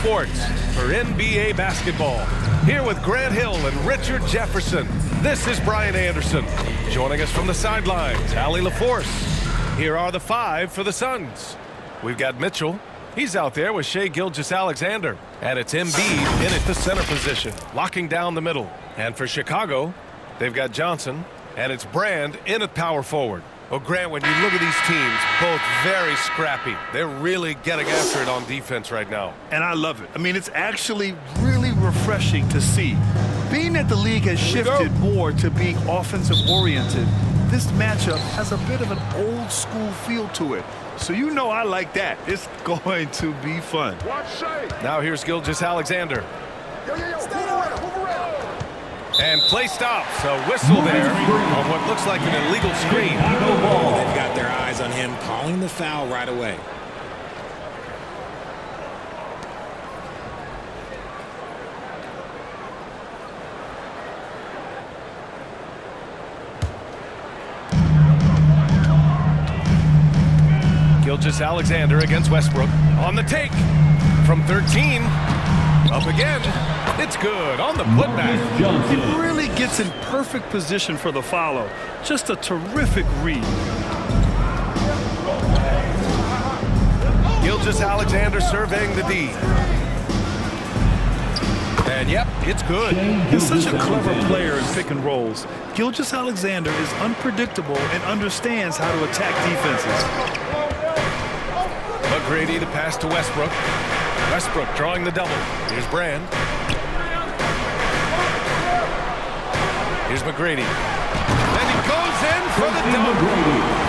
Sports for NBA basketball. Here with Grant Hill and Richard Jefferson, this is Brian Anderson. Joining us from the sidelines, Allie LaForce. Here are the five for the Suns. We've got Mitchell. He's out there with Shai Gilgeous-Alexander. And it's Embiid in at the center position, locking down the middle. And for Chicago, they've got Johnson. And it's Brand in at power forward. Well, Grant, when you look at these teams, both very scrappy. They're really getting after it on defense right now. And I love it. I mean, it's actually really refreshing to see. Being that the league has shifted more to being offensive-oriented, this matchup has a bit of an old-school feel to it. So you know I like that. It's going to be fun. Now here's Gilgeous-Alexander. And play stops. A whistle there on what looks like an illegal screen. They've got their eyes on him, calling the foul right away. Gilgeous-Alexander against Westbrook. On the take. From 13. Up again. It's good on the putback. He really gets in perfect position for the follow. Just a terrific read. Gilgeous-Alexander surveying the D. And yep, it's good. He's such a clever player in pick and rolls. Gilgeous-Alexander is unpredictable and understands how to attack defenses. McGrady the pass to Westbrook. Westbrook drawing the double. Here's Brand. Here's McGrady. And he goes in for the dunk.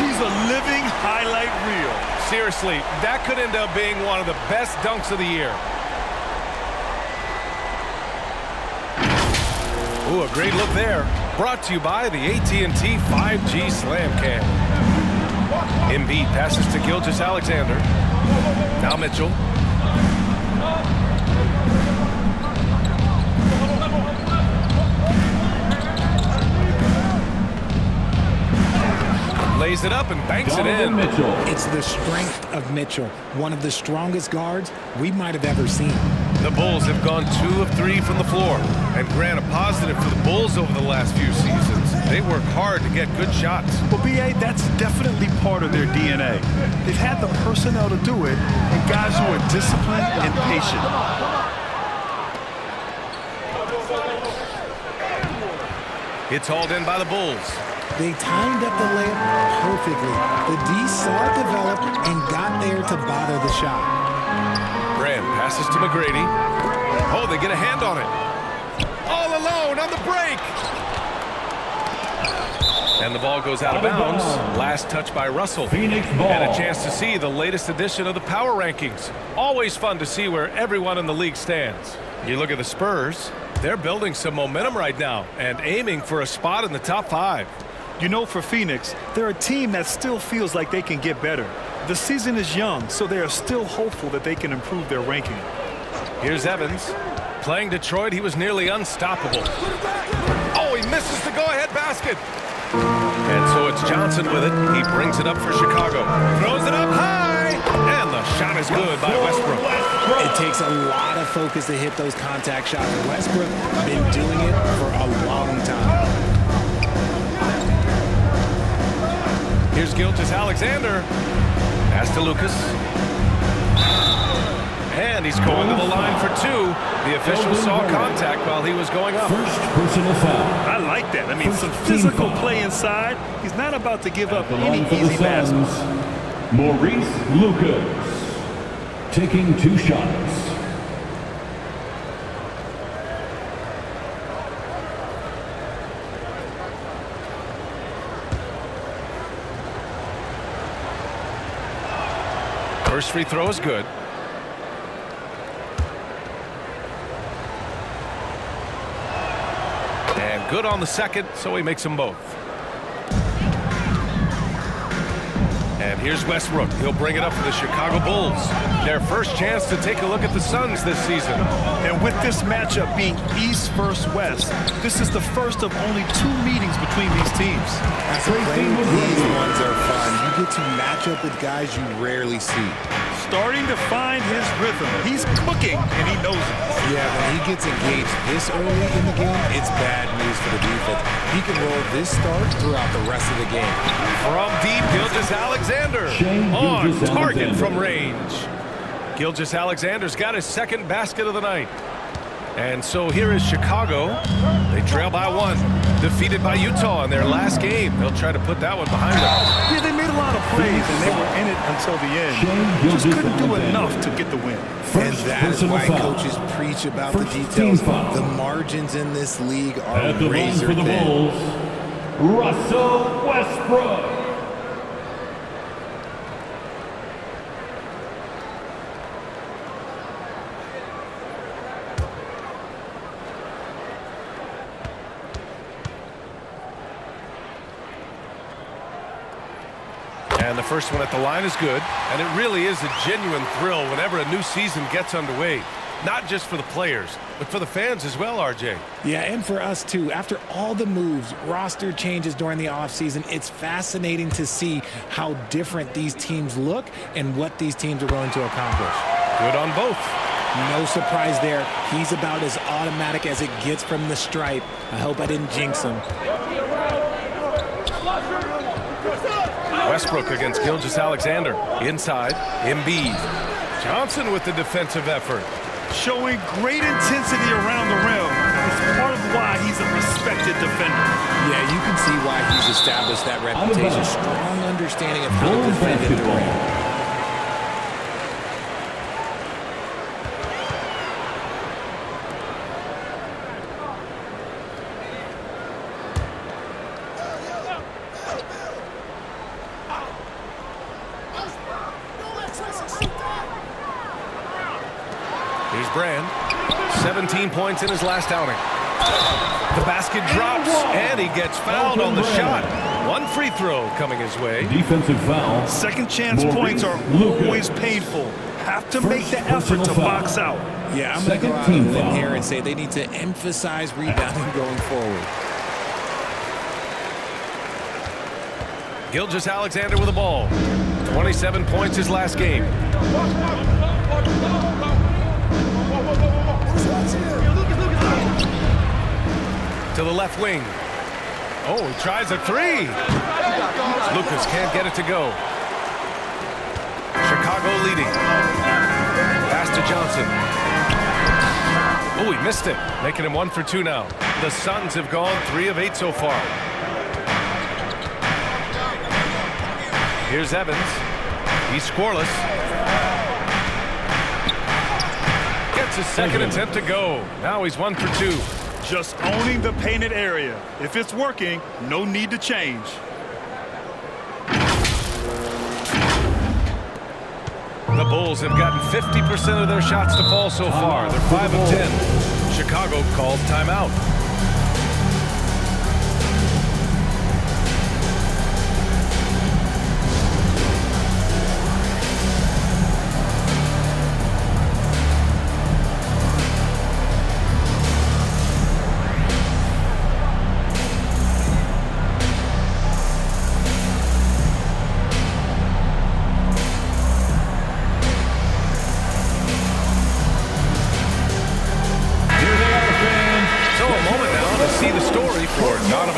He's a living highlight reel. Seriously, that could end up being one of the best dunks of the year. Ooh, a great look there. Brought to you by the AT&T 5G Slam Cam. Embiid passes to Gilgeous-Alexander. Now Mitchell. Lays it up and banks it in. It's the strength of Mitchell, one of the strongest guards we might have ever seen. The Bulls have gone 2 of 3 from the floor. And Grant, a positive for the Bulls over the last few seasons. They work hard to get good shots. Well, B.A., that's definitely part of their DNA. They've had the personnel to do it, and guys who are disciplined and patient. It's hauled in by the Bulls. They timed up the layup perfectly. The D saw it develop and got there to bother the shot. Brand passes to McGrady. Oh, they get a hand on it. All alone on the break. And the ball goes out of bounds. Last touch by Russell. And a chance to see the latest edition of the power rankings. Always fun to see where everyone in the league stands. You look at the Spurs. They're building some momentum right now and aiming for a spot in the top 5. You know, for Phoenix, they're a team that still feels like they can get better. The season is young, so they are still hopeful that they can improve their ranking. Here's Evans. Playing Detroit, he was nearly unstoppable. Oh, he misses the go-ahead basket. And so it's Johnson with it. He brings it up for Chicago. Throws it up high. And the shot is good by Westbrook. It takes a lot of focus to hit those contact shots. Westbrook been doing it for a long time. Here's Gilgeous-Alexander. Pass to Lucas. And he's going to the line for 2. The official saw contact while he was going up. First personal foul. I like that. I mean, some physical play inside. He's not about to give up any easy baskets. Maurice Lucas taking 2 shots. First free throw is good. And good on the second, so he makes them both. And here's Westbrook. He'll bring it up for the Chicago Bulls. Their first chance to take a look at the Suns this season. And with this matchup being East versus West, this is the first of only 2 meetings between these teams. These ones are fun. You get to match up with guys you rarely see. starting to find his rhythm. He's cooking, and he knows it. Yeah, when he gets engaged this early in the game, it's bad news for the defense. He can roll this start throughout the rest of the game. From deep, Gilgeous-Alexander on target from range. Gilgeous-Alexander's got his second basket of the night. And so here is Chicago. They trail by 1. Defeated by Utah in their last game. They'll try to put that one behind them. Yeah, they made a lot of plays, and they were in it until the end. Just couldn't do enough to get the win. And that is why coaches preach about the details. The margins in this league are razor thin. Russell Westbrook. And the first one at the line is good. And it really is a genuine thrill whenever a new season gets underway. Not just for the players, but for the fans as well, RJ. Yeah, and for us too. After all the moves, roster changes during the offseason, it's fascinating to see how different these teams look and what these teams are going to accomplish. Good on both. No surprise there. He's about as automatic as it gets from the stripe. I hope I didn't jinx him. Westbrook against Gilgeous-Alexander. Inside, Embiid. Johnson with the defensive effort. Showing great intensity around the rim. It's part of why he's a respected defender. Yeah, you can see why he's established that reputation. Strong understanding of how to defend in the rim. Here's Brand. 17 points in his last outing. The basket drops, and he gets fouled on the shot. One free throw coming his way. Defensive foul. Second chance points are always painful. Have to make the effort to box out. Yeah, I'm going to go out on a limb here and say they need to emphasize rebounding going forward. Gilgeous-Alexander with the ball. 27 points his last game. To the left wing. Oh, he tries a three. Lucas can't get it to go. Chicago leading. Pass to Johnson. Oh, he missed it. Making him 1 for 2 now. The Suns have gone 3 of 8 so far. Here's Evans. He's scoreless. Gets his second attempt to go. Now he's 1 for 2. Just owning the painted area. If it's working, no need to change. The Bulls have gotten 50% of their shots to fall so far. They're 5 of 10. Chicago calls timeout.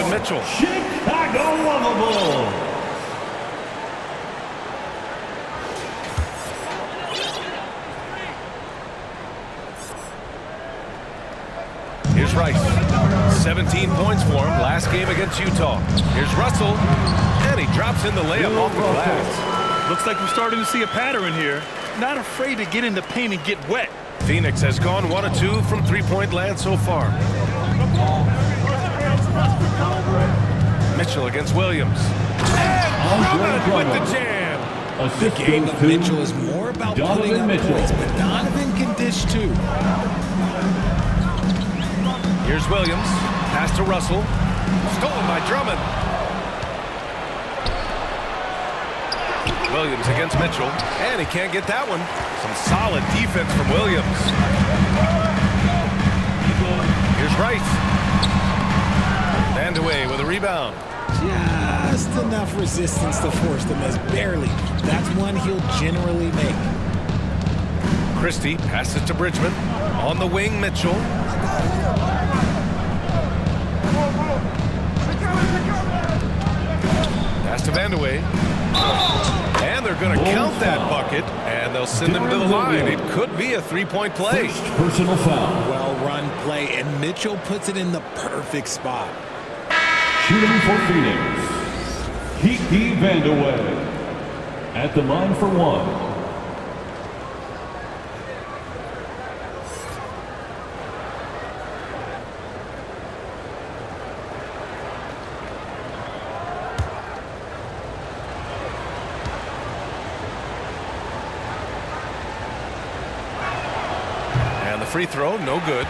Mitchell. Chicago lovable. Here's Rice. 17 points for him last game against Utah. Here's Russell. And he drops in the layup off the glass. Looks like we're starting to see a pattern here. Not afraid to get in the paint and get wet. Phoenix has gone 1 of 2 from three-point land so far. Mitchell against Williams. And Drummond with the jam. The game of Mitchell is more about putting up points, but Donovan can dish too. Here's Williams. Pass to Russell. Stolen by Drummond. Williams against Mitchell. And he can't get that one. Some solid defense from Williams. Here's Rice. And away with a rebound. Just enough resistance to force the miss. Barely. That's one he'll generally make. Christie passes to Bridgman. On the wing, Mitchell. Pass to Vandeweghe. And they're going to count that bucket, and they'll send him to the line. It could be a three-point play. First personal foul. Well-run play, and Mitchell puts it in the perfect spot. Shooting for Phoenix, Kiki Vandeweghe. At the line for one. Free throw, no good.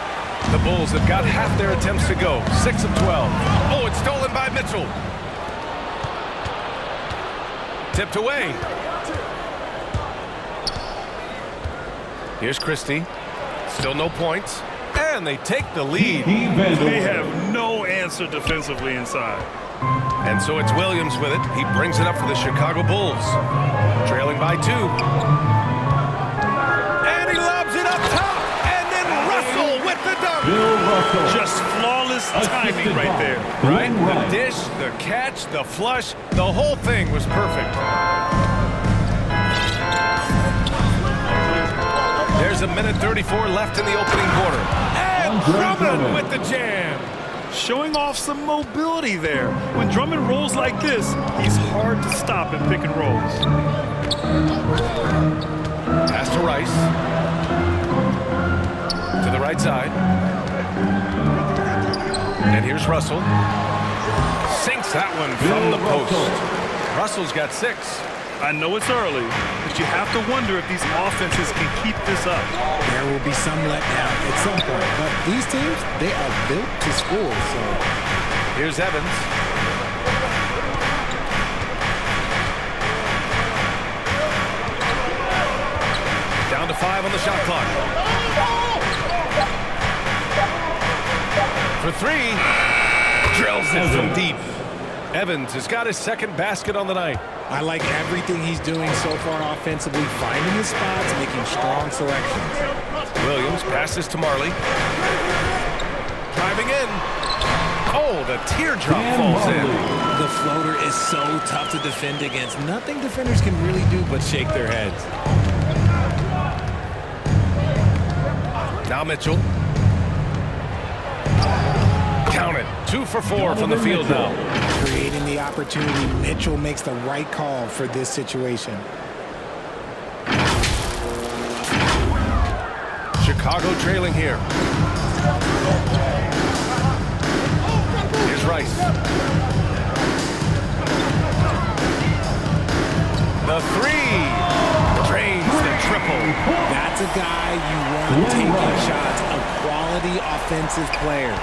The Bulls have got half their attempts to go. 6 of 12. Oh, it's stolen by Mitchell. Tipped away. Here's Christie. Still no points. And they take the lead. They have no answer defensively inside. And so it's Williams with it. He brings it up for the Chicago Bulls. Trailing by 2. And he lobs it up top. Bill Russell. Just flawless timing right there. Right? The dish, the catch, the flush, the whole thing was perfect. There's a minute 34 left in the opening quarter. And Drummond with the jam. Showing off some mobility there. When Drummond rolls like this, he's hard to stop in pick and rolls. Pass to Rice. To the right side. And here's Russell. Sinks that one from the post. Russell's got 6. I know it's early, but you have to wonder if these offenses can keep this up. There will be some letdown at some point, but these teams, they are built to score. So here's Evans. Down to 5 on the shot clock. For 3, drills it from deep. Evans has got his second basket on the night. I like everything he's doing so far offensively, finding his spots, making strong selections. Williams passes to Marley. Driving in. Oh, the teardrop falls in. The floater is so tough to defend against. Nothing defenders can really do but shake their heads. Now Mitchell. Count it. 2 for 4 from the field now. Creating the opportunity, Mitchell makes the right call for this situation. Chicago trailing here. Here's Rice. The 3. Drains the triple. That's a guy you want taking shots. A quality offensive player.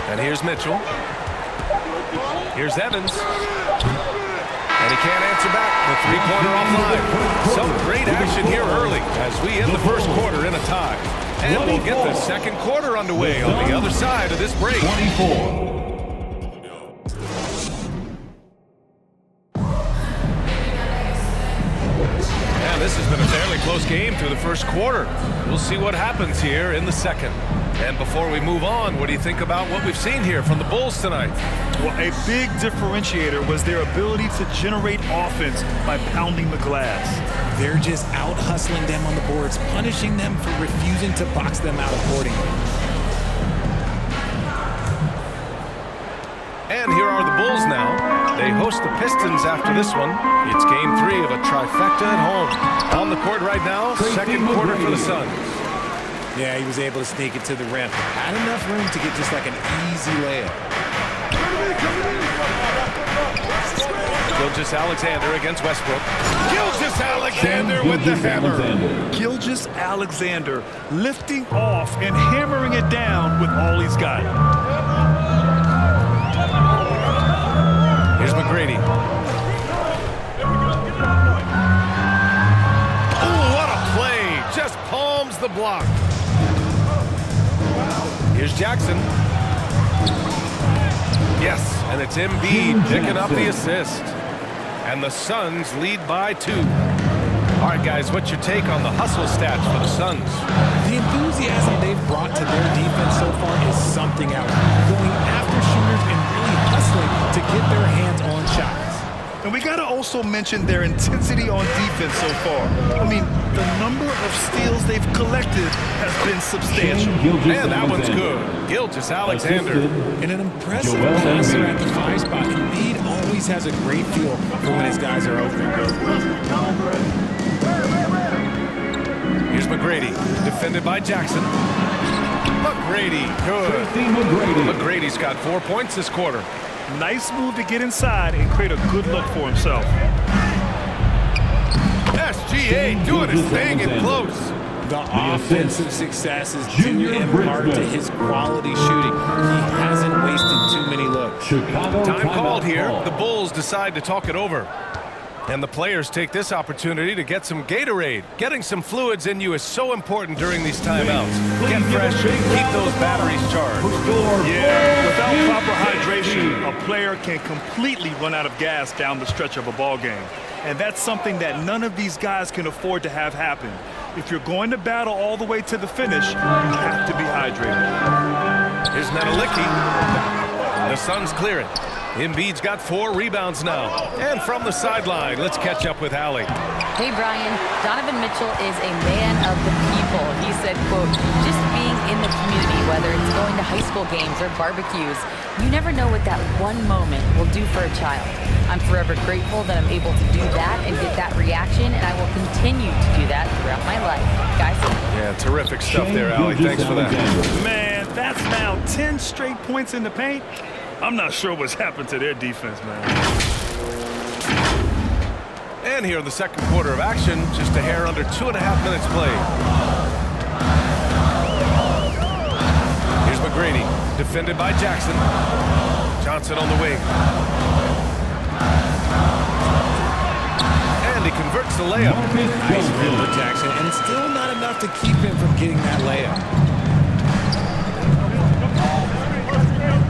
And here's Mitchell. Here's Evans. And he can't answer back. The three-pointer offline. Some great action here early as we end the first quarter in a tie. And we'll get the second quarter underway on the other side of this break. 24. And this has been a fairly close game through the first quarter. We'll see what happens here in the second. And before we move on, what do you think about what we've seen here from the Bulls tonight? Well, a big differentiator was their ability to generate offense by pounding the glass. They're just out hustling them on the boards, punishing them for refusing to box them out accordingly. And here are the Bulls now. They host the Pistons after this one. It's game 3 of a trifecta at home. On the court right now, second quarter for the Suns. Yeah, he was able to sneak it to the rim. Had enough room to get just like an easy layup. Gilgeous-Alexander against Westbrook. Gilgeous-Alexander with the hammer. Gilgeous-Alexander lifting off and hammering it down with all he's got. Here's McGrady. Oh, what a play. Just palms the block. Here's Jackson. Yes, and it's Embiid picking up the assist. And the Suns lead by 2. All right, guys, what's your take on the hustle stats for the Suns? The enthusiasm they've brought to their defense so far is something else. Going after shooters and really hustling to get their hands on shots. And we got to also mention their intensity on defense so far. I mean, the number of steals they've collected has been substantial. And that one's good. Gilgeous-Alexander. And an impressive Joel passer Embiid. at the 5 spot. Embiid always has a great feel for when his guys are open. Here's McGrady, defended by Jackson. McGrady, good. McGrady's got 4 points this quarter. Nice move to get inside and create a good look for himself. SGA doing his thing in close. The offensive success is due in part to his quality shooting. He hasn't wasted too many looks. Time called here. The Bulls decide to talk it over. And the players take this opportunity to get some Gatorade. Getting some fluids in you is so important during these timeouts. Get fresh, keep those batteries charged. Yeah, without proper hydration, a player can completely run out of gas down the stretch of a ball game. And that's something that none of these guys can afford to have happen. If you're going to battle all the way to the finish, you have to be hydrated. Here's Menelicki. The Suns clear it. Embiid's got 4 rebounds now. And from the sideline, let's catch up with Allie. Hey, Brian. Donovan Mitchell is a man of the people. He said, quote, just being in the community, whether it's going to high school games or barbecues, you never know what that one moment will do for a child. I'm forever grateful that I'm able to do that and get that reaction, and I will continue to do that throughout my life. Guys? Yeah, terrific stuff there, Allie. Thanks for that. Man, that's now 10 straight points in the paint. I'm not sure what's happened to their defense, man. And here in the second quarter of action, just a hair under 2.5 minutes played. Here's McGrady, defended by Jackson. Johnson on the wing. And he converts the layup. Nice move for Jackson, and still not enough to keep him from getting that layup.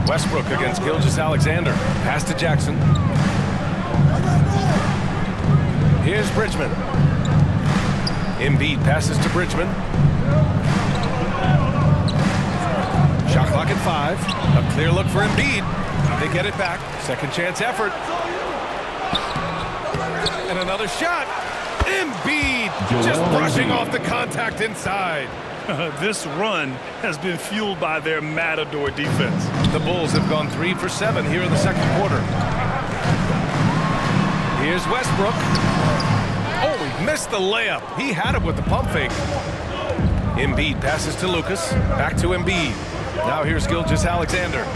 Westbrook against Gilgeous-Alexander. Pass to Jackson. Here's Bridgman. Embiid passes to Bridgman. Shot clock at 5. A clear look for Embiid. They get it back. Second chance effort. And another shot. Embiid just brushing off the contact inside. This run has been fueled by their Matador defense. The Bulls have gone 3 for 7 here in the second quarter. Here's Westbrook. Oh, he missed the layup. He had it with the pump fake. Embiid passes to Lucas. Back to Embiid. Now here's Gilgeous-Alexander.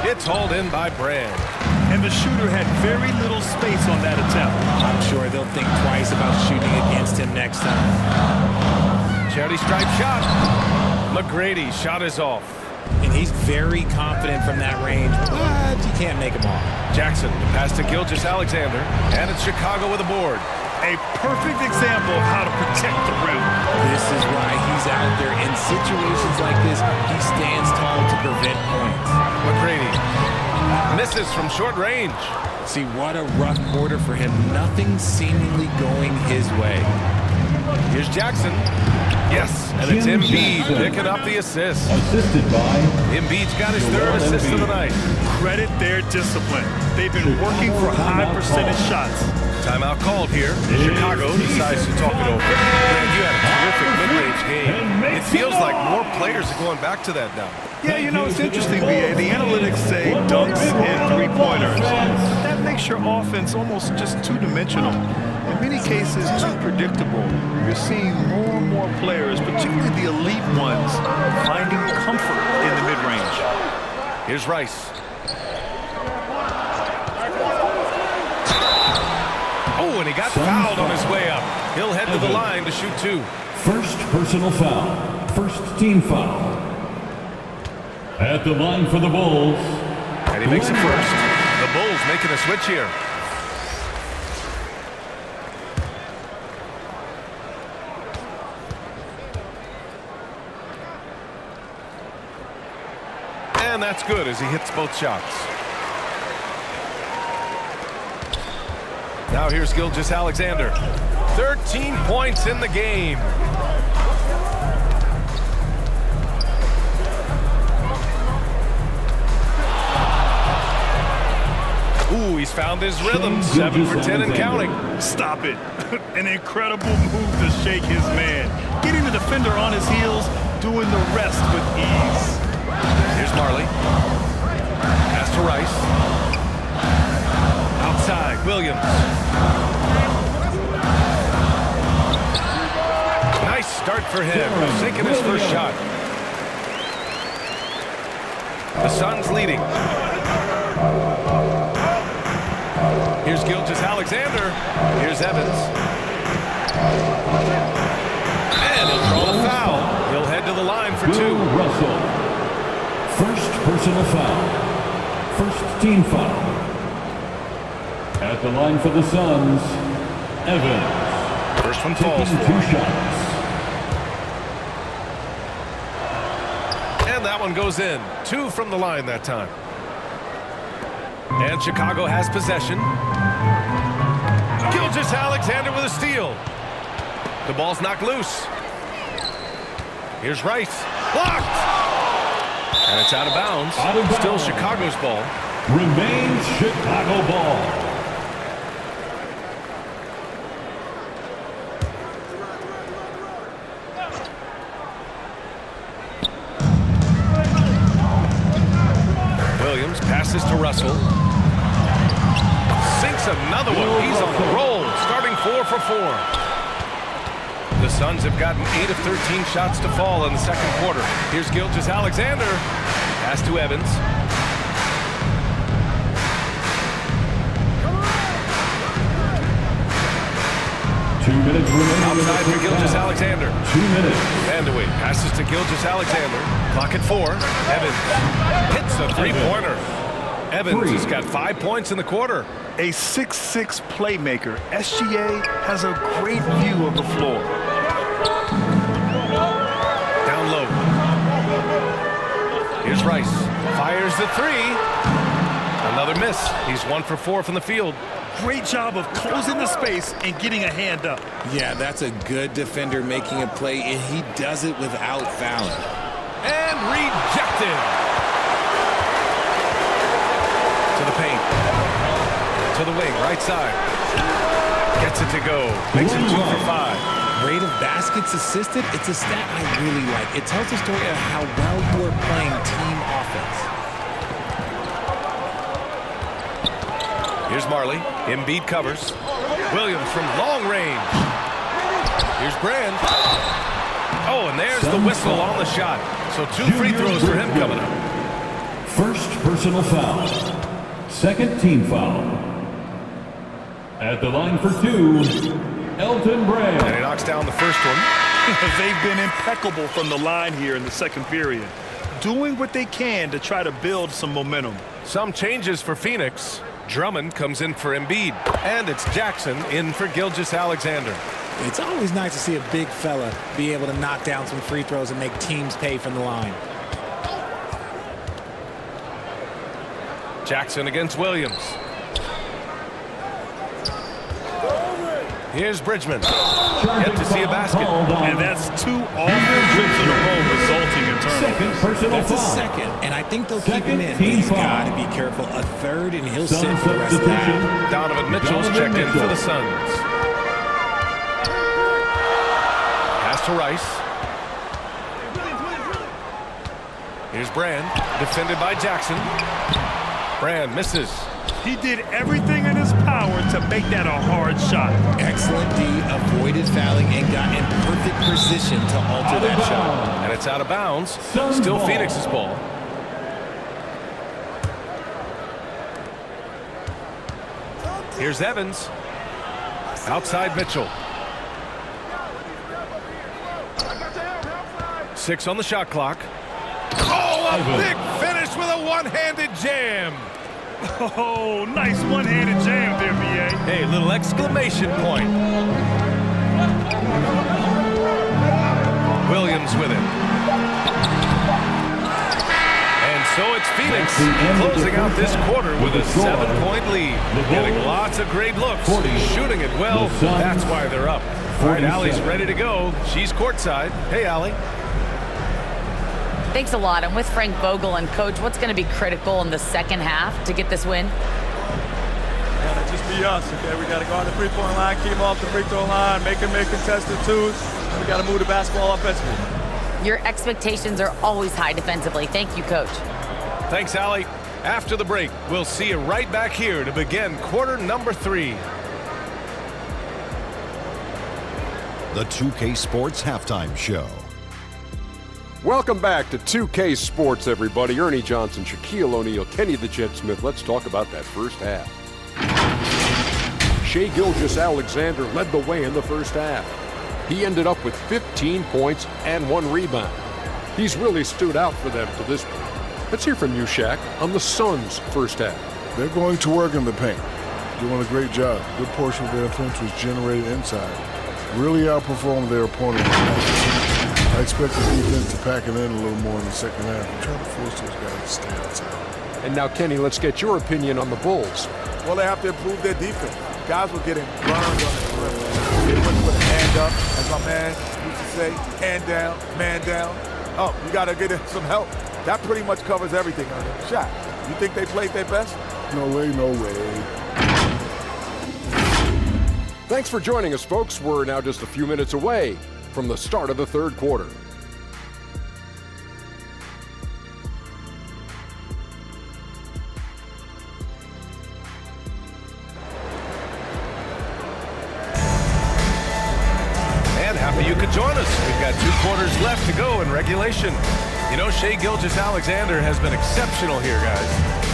It's hauled in by Brand. And the shooter had very little space on that attempt. I'm sure they'll think twice about shooting against him next time. Charity stripe shot. McGrady's shot is off. And he's very confident from that range, but you can't make him off. Jackson, the pass to Gilgeous-Alexander. And it's Chicago with a board. A perfect example of how to protect the rim. This is why he's out there. In situations like this, he stands tall to prevent points. McGrady misses from short range. See, what a rough quarter for him. Nothing seemingly going his way. Here's Jackson. Yes, and it's Embiid picking up the assist. Assisted by Embiid's got his third assist of the night. Credit their discipline. They've been working for high percentage shots. Timeout called here. Chicago decides to talk it over. Man, you had a terrific mid-range game. It feels like more players are going back to that now. Yeah, you know, it's interesting, B.A. The analytics say dunks and three-pointers. That makes your offense almost just two-dimensional. In many cases, too predictable. You're seeing more and more players, particularly the elite ones, finding comfort in the mid-range. Here's Rice. Oh, and he got fouled on his way up. He'll head to the line to shoot 2. first personal foul. First team foul. At the line for the Bulls. And he makes it first. The Bulls making a switch here. And that's good as he hits both shots. Now here's Gilgeous-Alexander. 13 points in the game. Ooh, he's found his rhythm. 7 for 10 and counting. Stop it. An incredible move to shake his man. Getting the defender on his heels, doing the rest with ease. Here's Marley. Pass to Rice. Outside, Williams. Nice start for him. Sinking his first shot. The Suns leading. Here's Gilgeous-Alexander. Here's Evans. And he'll draw the foul. He'll head to the line for 2. Russell. First personal foul. First team foul. At the line for the Suns, Evans. First one falls Taking for 2 him. shots. And that one goes in. 2 from the line that time. And Chicago has possession. Gilgeous-Alexander with a steal. The ball's knocked loose. Here's Rice. Blocked! And it's out of bounds. Still Chicago's ball. Remains Chicago ball. Williams passes to Russell. Sinks another one. He's on the roll. Starting 4 for 4. The Suns have gotten 8 of 13 shots to fall in the second quarter. Here's Gilgeous-Alexander. Pass to Evans. Minutes remaining. Outside for Gilgeous-Alexander. 2 minutes. Vandeweghe passes to Gilgeous-Alexander. Clock at 4. Evans hits a three-pointer. Evans has got 5 points in the quarter. A 6'6" playmaker. SGA has a great view of the floor. Down low. Here's Rice. Fires the 3. Another miss. He's 1 for 4 from the field. Great job of closing the space and getting a hand up. Yeah, that's a good defender making a play, and he does it without fouling. And rejected. To the paint. To the wing, right side. Gets it to go. Makes it 2 for 5. Rate of baskets assisted, it's a stat I really like. It tells a story of how well you are playing team offense. Here's Marley. Embiid covers. Williams from long range. Here's Brand. Oh, and there's the whistle on the shot. So 2 free throws for him coming up. First personal foul. Second team foul. At the line for 2, Elton Brand. And he knocks down the first one. They've been impeccable from the line here in the second period. Doing what they can to try to build some momentum. Some changes for Phoenix. Drummond comes in for Embiid. And it's Jackson in for Gilgeous-Alexander. It's always nice to see a big fella be able to knock down some free throws and make teams pay from the line. Jackson against Williams. Here's Bridgman. Yet to see a basket. And that's 2 offensive trips in a row resulting in Second turnovers. personal That's a foul. second, and I think they'll keep him in. Second team He's got to foul. be careful. A third, and he'll Suns sit for the rest of that. substitution. Donovan Mitchell's Donovan checked in for Mitchell. the Suns. Pass to Rice. Here's Brand. Defended by Jackson. Brand misses. He did everything in his power to make that a hard shot. Excellent D, avoided fouling, and got in perfect position to alter that shot. And it's out of bounds. Suns Still ball. Phoenix's ball. Here's Evans. Outside Mitchell. 6 on the shot clock. Oh, a Evans. big finish with a one-handed jam. Oh, nice one-handed jam there, B.A. Hey, little exclamation point. Williams with it. And So it's Phoenix That's the end of the closing out first this half quarter with a with the score. 7-point lead. The Getting goal. lots of great looks, 40. shooting it well. The Suns. That's why they're up. All right, 47. Allie's ready to go. She's courtside. Hey, Allie. Thanks a lot. I'm with Frank Vogel. And, Coach, what's going to be critical in the second half to get this win? Gotta just be us, okay? We gotta guard the three-point line, keep them off the free throw line, make them make contested twos. We gotta move the basketball offensively. Your expectations are always high defensively. Thank you, Coach. Thanks, Allie. After the break, we'll see you right back here to begin quarter number 3. The 2K Sports Halftime Show. Welcome back to 2K Sports, everybody. Ernie Johnson, Shaquille O'Neal, Kenny the Jet Smith. Let's talk about that first half. Shai Gilgeous-Alexander led the way in the first half. He ended up with 15 points and 1 rebound. He's really stood out for them to this point. Let's hear from you, Shaq, on the Suns' first half. They're going to work in the paint. Doing a great job. Good portion of their offense was generated inside. Really outperformed their opponent. I expect the defense to pack it in a little more in the second half and try to force those guys to stay outside. And now, Kenny, let's get your opinion on the Bulls. Well, they have to improve their defense. Guys were getting burned on the perimeter. They wouldn't put a hand up, as my man used to say, hand down, man down. Oh, you got to get some help. That pretty much covers everything on their shot. You think they played their best? No way, no way. Thanks for joining us, folks. We're now just a few minutes away from the start of the third quarter. And happy you could join us. We've got 2 quarters left to go in regulation. You know, Shai Gilgeous-Alexander has been exceptional here, guys.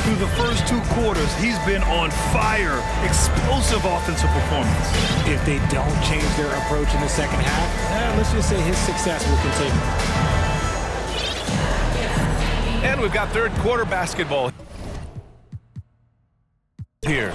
Through the first 2 quarters, he's been on fire. Explosive offensive performance. If they don't change their approach in the second half, let's just say his success will continue. And we've got third quarter basketball here.